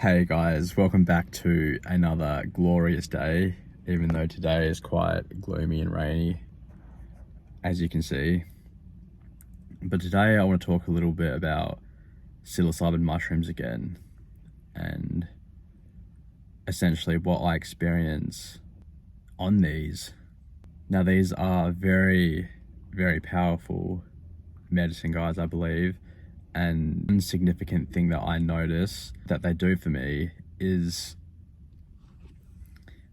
Hey guys, welcome back to another glorious day, even though today is quite gloomy and rainy, as you can see. But today I want to talk a little bit about psilocybin mushrooms again, and essentially what I experience on these. Now these are very, very powerful medicine, guys, I believe. And one significant thing that I notice that they do for me is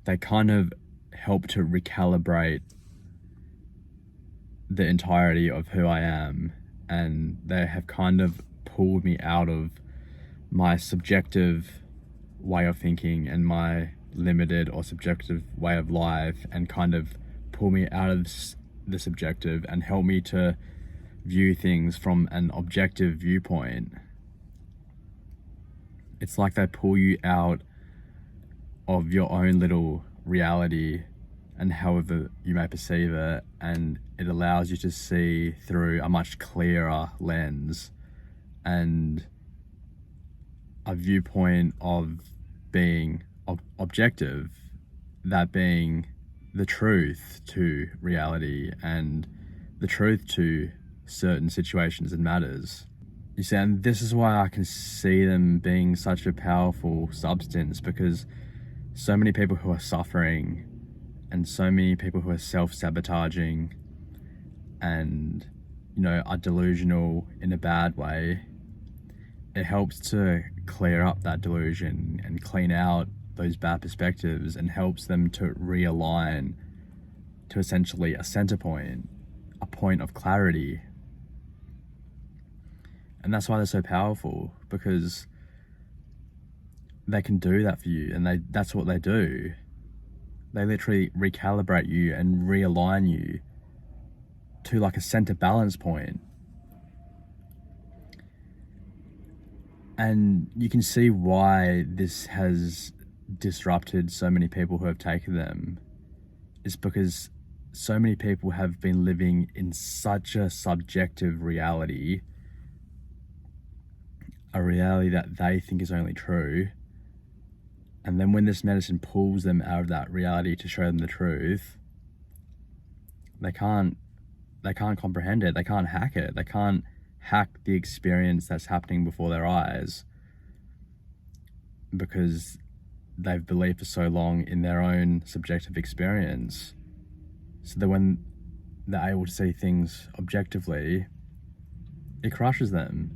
they kind of help to recalibrate the entirety of who I am, and they have kind of pulled me out of my subjective way of thinking and my limited or subjective way of life, and kind of pull me out of the subjective and help me to view things from an objective viewpoint. It's like they pull you out of your own little reality and however you may perceive it, and it allows you to see through a much clearer lens and a viewpoint of being objective, that being the truth to reality and the truth to certain situations and matters. You see, and this is why I can see them being such a powerful substance, because so many people who are suffering and so many people who are self-sabotaging and, are delusional in a bad way, it helps to clear up that delusion and clean out those bad perspectives and helps them to realign to essentially a center point, a point of clarity. And that's why they're so powerful, because they can do that for you, and that's what they do. They literally recalibrate you and realign you to like a center balance point. And you can see why this has disrupted so many people who have taken them. It's because so many people have been living in such a subjective reality, a reality that they think is only true. And then when this medicine pulls them out of that reality to show them the truth, they can't comprehend it. They can't hack it. They can't hack the experience that's happening before their eyes, because they've believed for so long in their own subjective experience. So that when they're able to see things objectively, it crushes them.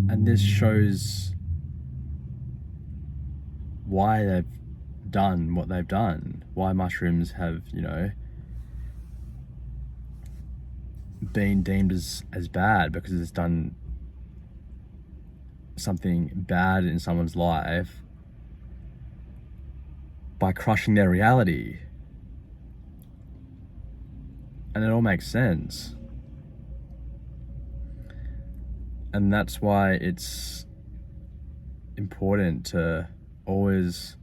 And this shows why they've done what they've done, why mushrooms have, been deemed as bad, because it's done something bad in someone's life by crushing their reality. And it all makes sense. And that's why it's important to always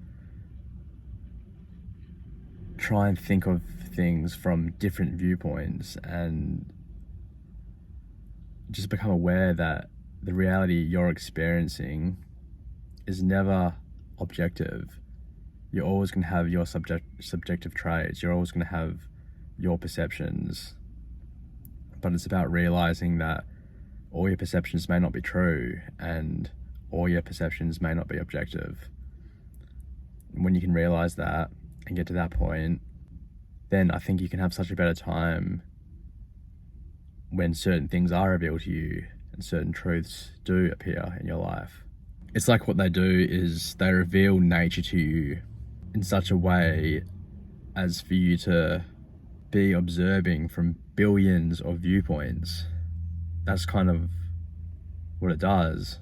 try and think of things from different viewpoints and just become aware that the reality you're experiencing is never objective. You're always going to have your subjective traits. You're always going to have your perceptions. But it's about realizing that all your perceptions may not be true, and all your perceptions may not be objective. And when you can realize that and get to that point, then I think you can have such a better time when certain things are revealed to you and certain truths do appear in your life. It's like what they do is they reveal nature to you in such a way as for you to be observing from billions of viewpoints. That's kind of what it does.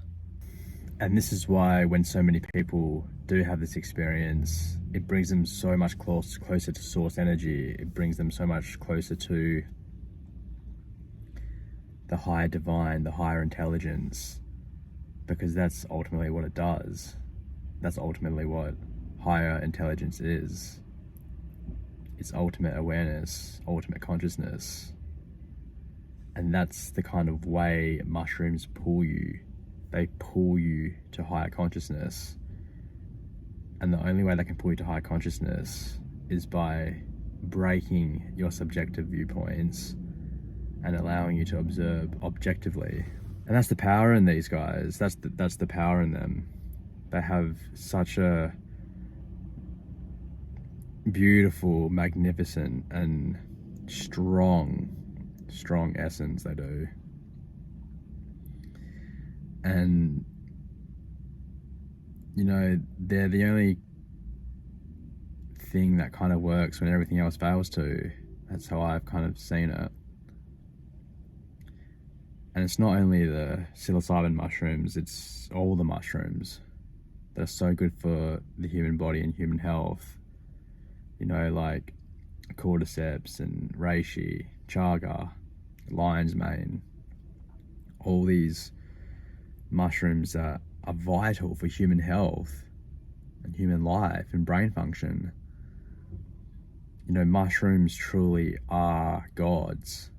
And this is why when so many people do have this experience, it brings them so much closer to source energy. It brings them so much closer to the higher divine, the higher intelligence, because that's ultimately what it does. That's ultimately what higher intelligence is. It's ultimate awareness, ultimate consciousness. And that's the kind of way mushrooms pull you. they pull you to higher consciousness. And the only way they can pull you to higher consciousness is by breaking your subjective viewpoints and allowing you to observe objectively. And that's the power in these guys. That's the power in them. They have such a beautiful, magnificent, and strong essence. They do. And you know, they're the only thing that kind of works when everything else fails to. That's how I've kind of seen it. And it's not only the psilocybin mushrooms, it's all the mushrooms that are so good for the human body and human health. You know, like cordyceps and reishi, chaga, lion's mane, all these mushrooms that are vital for human health and human life and brain function. You know, mushrooms truly are gods.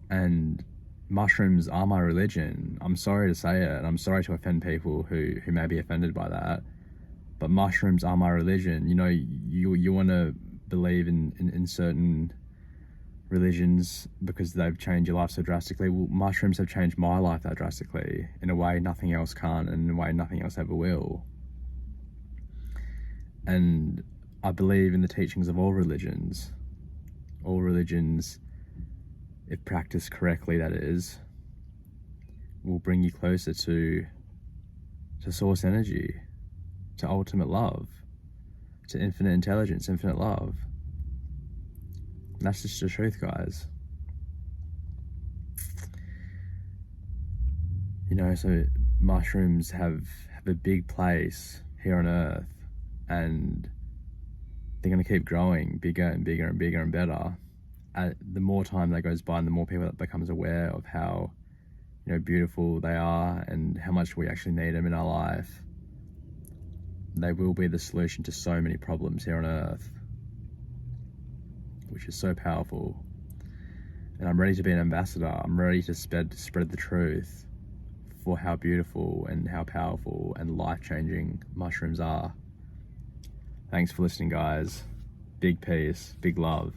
And mushrooms are my religion. I'm sorry to say it, and I'm sorry to offend people who may be offended by that, but mushrooms are my religion. You know, you want to believe in certain religions because they've changed your life so drastically. Well, mushrooms have changed my life that drastically in a way nothing else can, and in a way nothing else ever will. And I believe in the teachings of all religions. All religions, if practiced correctly, that is, will bring you closer to source energy, to ultimate love, to infinite intelligence, infinite love. And that's just the truth, guys. You know, so mushrooms have a big place here on Earth, and they're going to keep growing bigger and bigger and bigger and better. The more time that goes by and the more people that becomes aware of how, you know, beautiful they are and how much we actually need them in our life, they will be the solution to so many problems here on Earth, which is so powerful. And I'm ready to be an ambassador. I'm ready to spread the truth for how beautiful and how powerful and life-changing mushrooms are. Thanks for listening, guys. Big peace, big love.